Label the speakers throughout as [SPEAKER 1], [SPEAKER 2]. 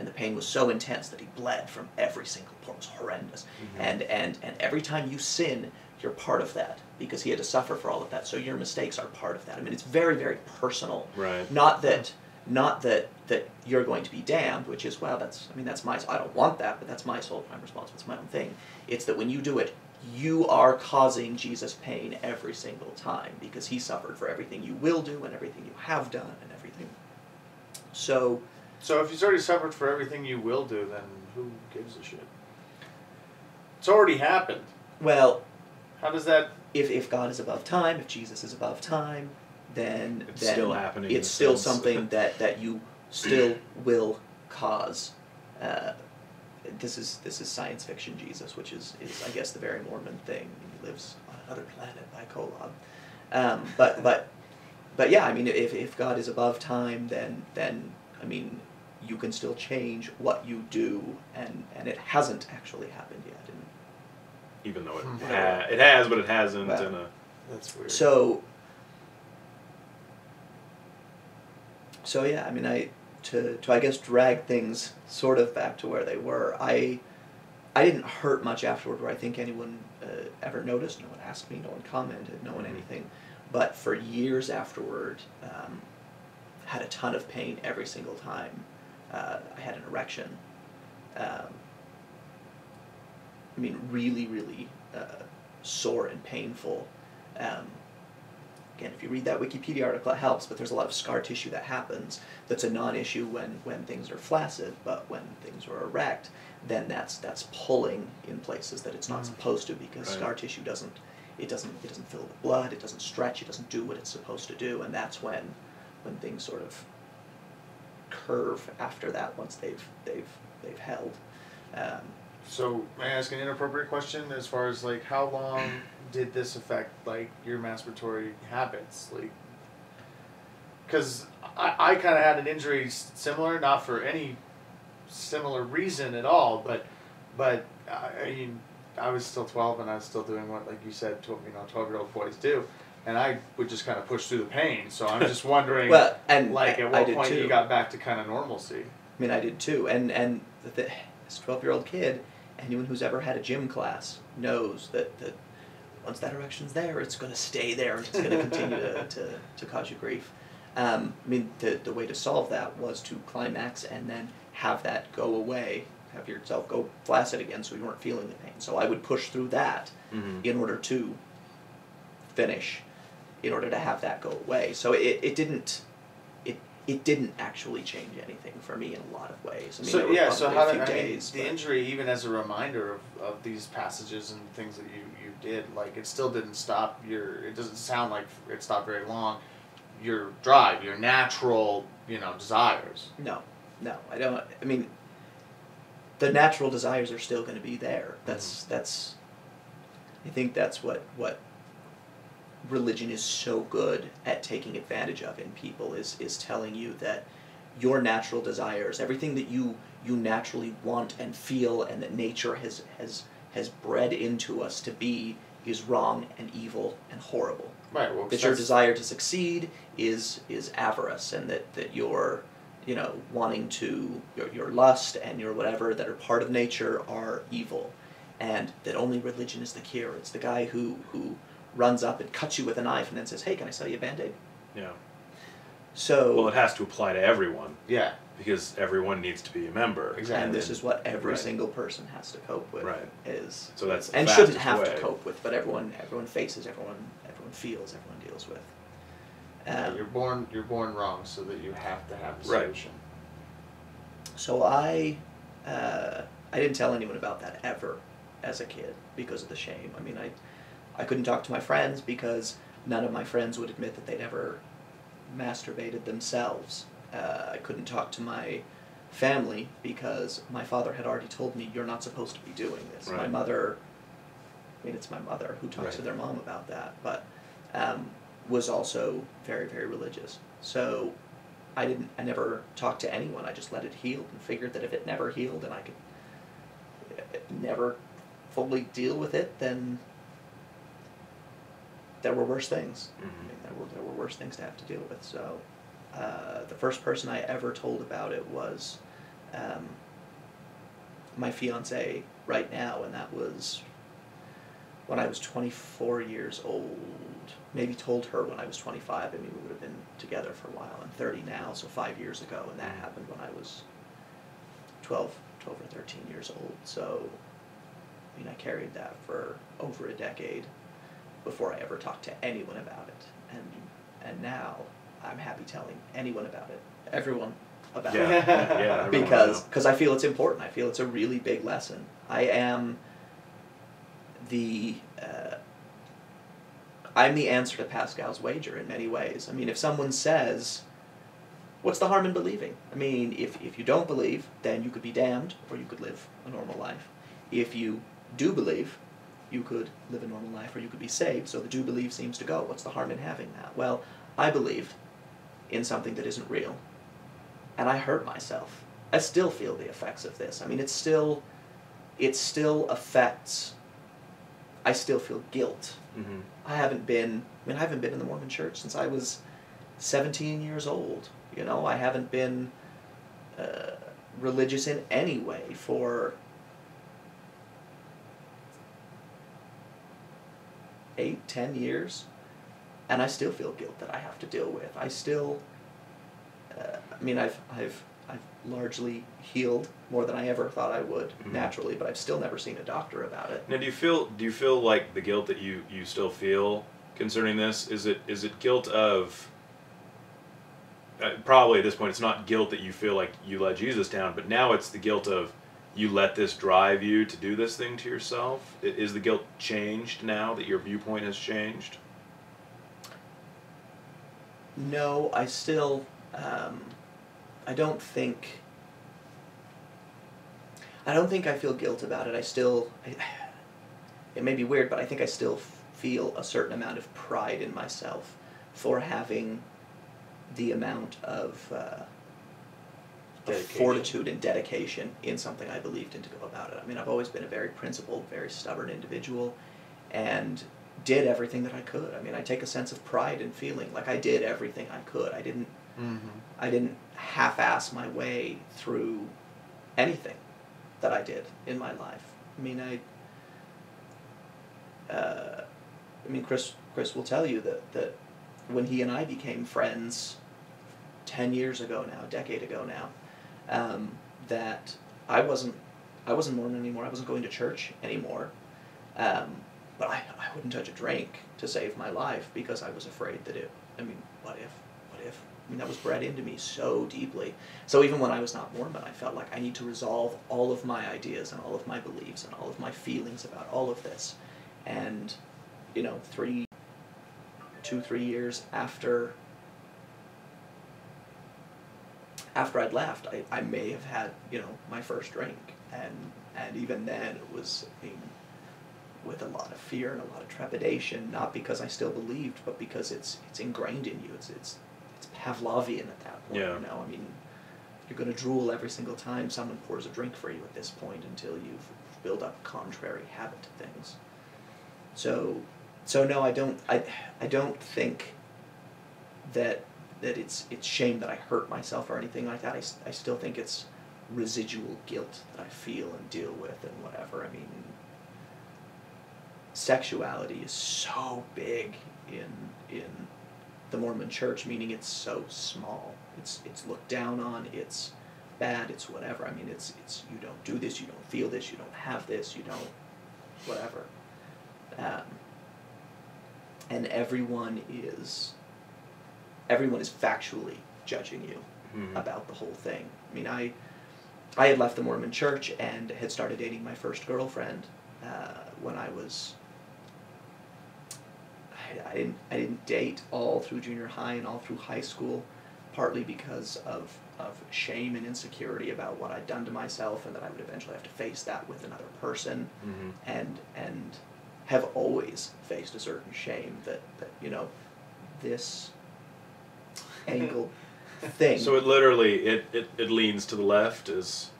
[SPEAKER 1] and the pain was so intense that he bled from every single pore. It was horrendous. And every time you sin, you're part of that, because he had to suffer for all of that. So your mistakes are part of that. I mean, it's very, very personal.
[SPEAKER 2] Right.
[SPEAKER 1] Not that you're going to be damned, which is, well, that's my, I don't want that, but that's my soul, I'm responsible, it's my own thing. It's that when you do it, you are causing Jesus pain every single time, because he suffered for everything you will do and everything you have done and everything. So
[SPEAKER 3] if he's already suffered for everything you will do, then who gives a shit? It's already happened.
[SPEAKER 1] Well,
[SPEAKER 3] how does that...
[SPEAKER 1] If God is above time, if Jesus is above time, then
[SPEAKER 2] it's still happening.
[SPEAKER 1] It's still something that you still will cause. This is science fiction Jesus, which is I guess the very Mormon thing. He lives on another planet by Kolob. But yeah, I mean, if God is above time, then I mean, you can still change what you do, and it hasn't actually happened yet.
[SPEAKER 2] Even though it has, but it hasn't.
[SPEAKER 1] Well,
[SPEAKER 3] that's weird.
[SPEAKER 1] So yeah, I mean, to I guess drag things sort of back to where they were. I didn't hurt much afterward, where I think anyone ever noticed. No one asked me. No one commented. No one anything. But for years afterward, had a ton of pain every single time I had an erection. I mean, really, really sore and painful. Again, if you read that Wikipedia article, it helps, but there's a lot of scar tissue that happens that's a non-issue when things are flaccid, but when things are erect, then that's pulling in places that it's not supposed to, because scar tissue doesn't fill with blood, it doesn't stretch, it doesn't do what it's supposed to do, and that's when things sort of curve after that, once they've held.
[SPEAKER 3] So, may I ask an inappropriate question as far as, like, how long did this affect, like, your masturbatory habits? Like, because I kind of had an injury similar, not for any similar reason at all, but I mean, I was still 12 and I was still doing what, like you said, 12-year-old boys do, and I would just kind of push through the pain. So I'm just wondering,
[SPEAKER 1] well, and
[SPEAKER 3] like, at what point you got back to kind of normalcy?
[SPEAKER 1] I mean, I did too, and this 12-year-old kid, anyone who's ever had a gym class knows that once that erection's there, it's going to stay there, and it's going to continue to cause you grief. I mean, the way to solve that was to climax and then have that go away, have yourself go flaccid again, so you weren't feeling the pain. So I would push through that in order to finish, in order to have that go away. So it didn't actually change anything for me in a lot of ways. I mean,
[SPEAKER 3] so yeah, so how did the
[SPEAKER 1] but
[SPEAKER 3] injury, even as a reminder of these passages and things that you did, like, it still didn't stop it doesn't sound like it stopped very long, your drive, your natural, desires.
[SPEAKER 1] No, I don't. I mean, the natural desires are still going to be there. That's I think that's what religion is so good at taking advantage of in people, is telling you that your natural desires, everything that you naturally want and feel, and that nature has bred into us to be, is wrong and evil and horrible.
[SPEAKER 3] Right. Well,
[SPEAKER 1] that your desire to succeed is avarice, and that your wanting to, your lust and your whatever that are part of nature are evil, and that only religion is the cure. It's the guy who runs up and cuts you with a knife and then says, "Hey, can I sell you a Band-Aid?" Yeah. So...
[SPEAKER 2] Well, it has to apply to everyone.
[SPEAKER 3] Yeah.
[SPEAKER 2] Because everyone needs to be a member.
[SPEAKER 1] Exactly. And this is what every single person has to cope with.
[SPEAKER 2] Right.
[SPEAKER 1] So
[SPEAKER 2] that's the
[SPEAKER 1] and shouldn't have
[SPEAKER 2] way
[SPEAKER 1] to cope with, but everyone faces, everyone feels, everyone deals with.
[SPEAKER 3] You're born wrong, so that you have to have a solution.
[SPEAKER 1] So I didn't tell anyone about that ever as a kid because of the shame. I mean, I couldn't talk to my friends because none of my friends would admit that they'd ever masturbated themselves. I couldn't talk to my family because my father had already told me, "You're not supposed to be doing this."
[SPEAKER 2] Right.
[SPEAKER 1] My mother, I mean, it's my mother who talks to their mom about that, but was also very, very religious. So I never talked to anyone. I just let it heal and figured that if it never healed and I could never fully deal with it, then there were worse things. I mean, there were worse things to have to deal with. So the first person I ever told about it was my fiance right now, and that was when I was 24 years old. Maybe told her when I was 25. I mean, we would have been together for a while. I'm 30 now, so 5 years ago, and that happened when I was 12 or 13 years old. So, I mean, I carried that for over a decade before I ever talked to anyone about it. And now I'm happy telling anyone about it, everyone about it.
[SPEAKER 2] Yeah,
[SPEAKER 1] Because I feel it's important. I feel it's a really big lesson. I'm the answer to Pascal's wager in many ways. I mean, if someone says, what's the harm in believing? I mean, if you don't believe, then you could be damned, or you could live a normal life. If you do believe, you could live a normal life, or you could be saved, so the do believe seems to go. What's the harm in having that? Well, I believed in something that isn't real, and I hurt myself. I still feel the effects of this. I mean, it still affects, I still feel guilt.
[SPEAKER 2] Mm-hmm.
[SPEAKER 1] I haven't been in the Mormon church since I was 17 years old. You know, I haven't been religious in any way for 8-10 years, and I still feel guilt that I have to deal with. I still, I mean, I've largely healed more than I ever thought I would naturally, but I've still never seen a doctor about it.
[SPEAKER 2] Now, do you feel like the guilt that you still feel concerning this, is it guilt of, probably at this point it's not guilt that you feel like you let Jesus down, but now it's the guilt of you let this drive you to do this thing to yourself? Is the guilt changed now that your viewpoint has changed?
[SPEAKER 1] No, I still, I don't think I feel guilt about it. It may be weird, but I think I still feel a certain amount of pride in myself for having the amount of fortitude and dedication in something I believed in to go about it. I mean, I've always been a very principled, very stubborn individual, and did everything that I could. I mean, I take a sense of pride in feeling like I did everything I could. I didn't half-ass my way through anything that I did in my life. I mean, Chris will tell you that when he and I became friends 10 years ago now, a decade ago now, that I wasn't Mormon anymore. I wasn't going to church anymore. But I wouldn't touch a drink to save my life because I was afraid that what if? I mean, that was bred into me so deeply. So even when I was not Mormon, I felt like I need to resolve all of my ideas and all of my beliefs and all of my feelings about all of this. And, you know, 3 years after I'd left, I may have had, you know, my first drink. And even then it was, I mean, with a lot of fear and a lot of trepidation, not because I still believed, but because it's ingrained in you. It's Pavlovian at that point.
[SPEAKER 2] Yeah.
[SPEAKER 1] You know, I mean, you're going to drool every single time someone pours a drink for you at this point until you've built up a contrary habit to things. So no, I don't think that it's shame that I hurt myself or anything like that. I still think it's residual guilt that I feel and deal with and whatever. I mean, sexuality is so big in the Mormon church, meaning it's so small. It's looked down on, it's bad, it's whatever. I mean, it's you don't do this, you don't feel this, you don't have this, you don't whatever. And everyone is factually judging you about the whole thing. I mean, I had left the Mormon church and had started dating my first girlfriend when I was. I didn't date all through junior high and all through high school, partly because of shame and insecurity about what I'd done to myself, and that I would eventually have to face that with another person, and have always faced a certain shame that you know, this angled thing.
[SPEAKER 2] So it literally it leans to the left is.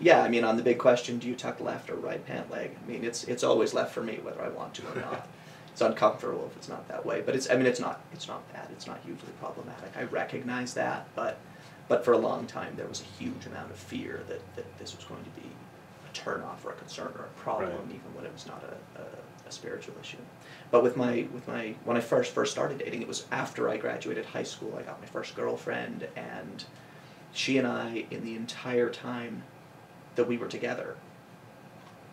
[SPEAKER 1] Yeah, I mean, on the big question, do you tuck left or right pant leg? I mean, it's always left for me, whether I want to or not. It's uncomfortable if it's not that way, but it's not bad. It's not hugely problematic. I recognize that, but But for a long time, there was a huge amount of fear that this was going to be a turnoff or a concern or a problem,
[SPEAKER 2] Right.
[SPEAKER 1] even when it was not a spiritual issue. But with my when I first started dating, it was after I graduated high school. I got my first girlfriend, and she and I, in the entire time that we were together,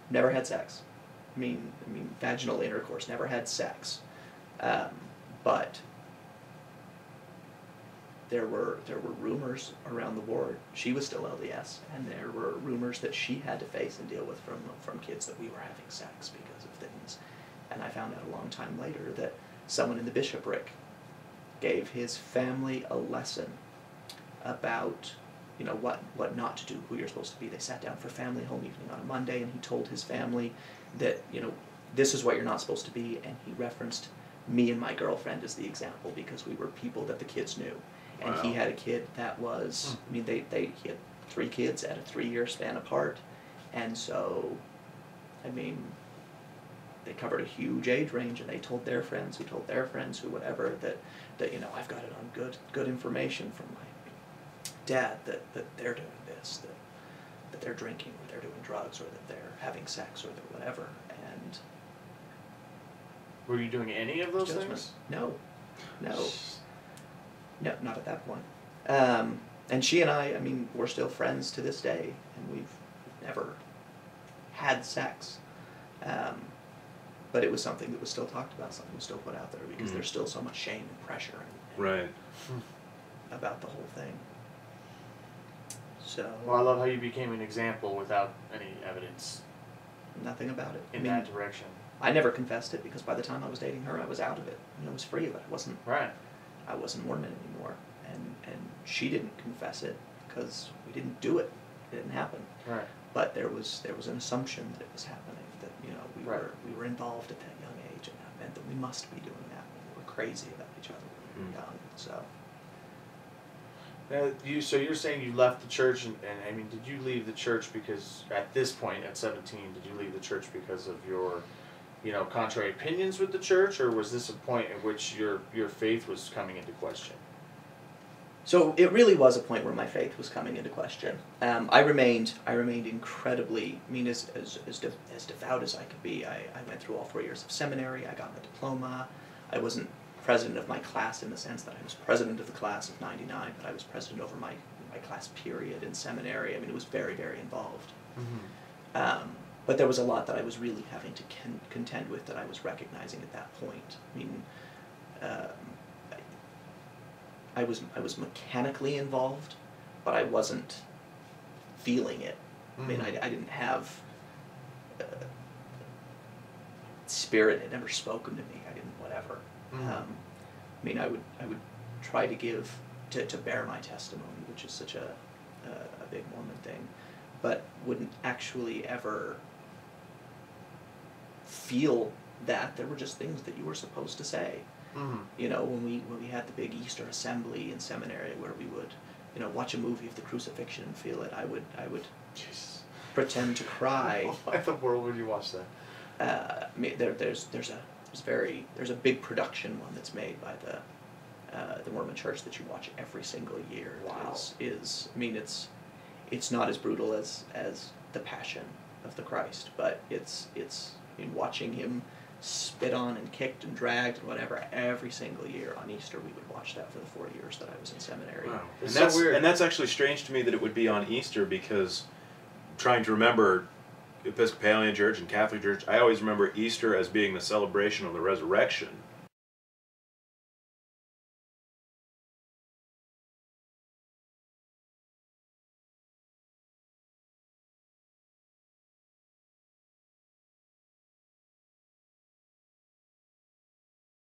[SPEAKER 1] never had sex. I mean, vaginal intercourse, never had sex. But there were rumors around the ward. She was still LDS, and there were rumors that she had to face and deal with from kids that we were having sex because of things. And I found out a long time later that someone in the bishopric gave his family a lesson about, you know, what not to do, who you're supposed to be. They sat down for family home evening on a Monday, and he told his family that, you know, this is what you're not supposed to be, and he referenced me and my girlfriend as the example because we were people that the kids knew. And
[SPEAKER 2] Wow.
[SPEAKER 1] he had a kid that was, I mean, he had 3 kids at a 3-year span apart, and so, I mean, they covered a huge age range, and they told their friends who told their friends who whatever that you know, I've got it on good information from my dad that they're doing this, that they're drinking, or they're doing drugs, or that they're having sex, or that whatever. And
[SPEAKER 3] Were you doing any of those
[SPEAKER 1] judgment.
[SPEAKER 3] things?
[SPEAKER 1] No, not at that point. And she and I mean, we're still friends to this day, and we've never had sex. But it was something that was still talked about, something was still put out there, because there's still so much shame and pressure and
[SPEAKER 2] Right.
[SPEAKER 1] about the whole thing. So,
[SPEAKER 3] Well, I love how you became an example without any evidence
[SPEAKER 1] nothing about it.
[SPEAKER 3] in
[SPEAKER 1] I mean,
[SPEAKER 3] that direction.
[SPEAKER 1] I never confessed it, because by the time I was dating her, I was out of it. I was free of it.
[SPEAKER 3] Right.
[SPEAKER 1] I wasn't Mormon anymore. And she didn't confess it, because we didn't do it. It didn't happen.
[SPEAKER 3] Right.
[SPEAKER 1] But there was an assumption that it was happening, that, you know,
[SPEAKER 3] Right.
[SPEAKER 1] we were involved at that young age, and that meant that we must be doing that. We were crazy about each other when we were young. So
[SPEAKER 3] Now, so you're saying you left the church, and I mean, did you leave the church because at this point, at 17, did you leave the church because of your, you know, contrary opinions with the church, or was this a point at which your faith was coming into question?
[SPEAKER 1] So it really was a point where my faith was coming into question. I remained incredibly, I mean, as devout as I could be. I went through all 4 years of seminary. I got my diploma. I wasn't president of my class in the sense that I was president of the class of '99, but I was president over my class period in seminary. I mean, it was very, very involved.
[SPEAKER 3] Mm-hmm.
[SPEAKER 1] But there was a lot that I was really having to contend with that I was recognizing at that point. I mean, I was mechanically involved, but I wasn't feeling it. I mean, I didn't have spirit had never spoken to me. I didn't whatever. I mean, I would try to give to bear my testimony, which is such a big Mormon thing, but wouldn't actually ever feel that. There were just things that you were supposed to say.
[SPEAKER 3] Mm-hmm.
[SPEAKER 1] You know, when we had the big Easter assembly in seminary where we would, you know, watch a movie of the crucifixion and feel it, I would
[SPEAKER 3] Jesus.
[SPEAKER 1] pretend to cry.
[SPEAKER 3] Why the world would you watch that?
[SPEAKER 1] I mean, there's a big production one that's made by the Mormon Church that you watch every single year.
[SPEAKER 3] Wow.
[SPEAKER 1] I mean, it's not as brutal as the Passion of the Christ, but it's in watching him spit on and kicked and dragged and whatever every single year on Easter. We would watch that for the 4 years that I was in seminary.
[SPEAKER 2] Wow.
[SPEAKER 3] It's
[SPEAKER 2] And that's
[SPEAKER 3] so weird.
[SPEAKER 2] and that's actually strange to me that it would be on Easter, because trying to remember Episcopalian Church and Catholic Church, I always remember Easter as being the celebration of the resurrection.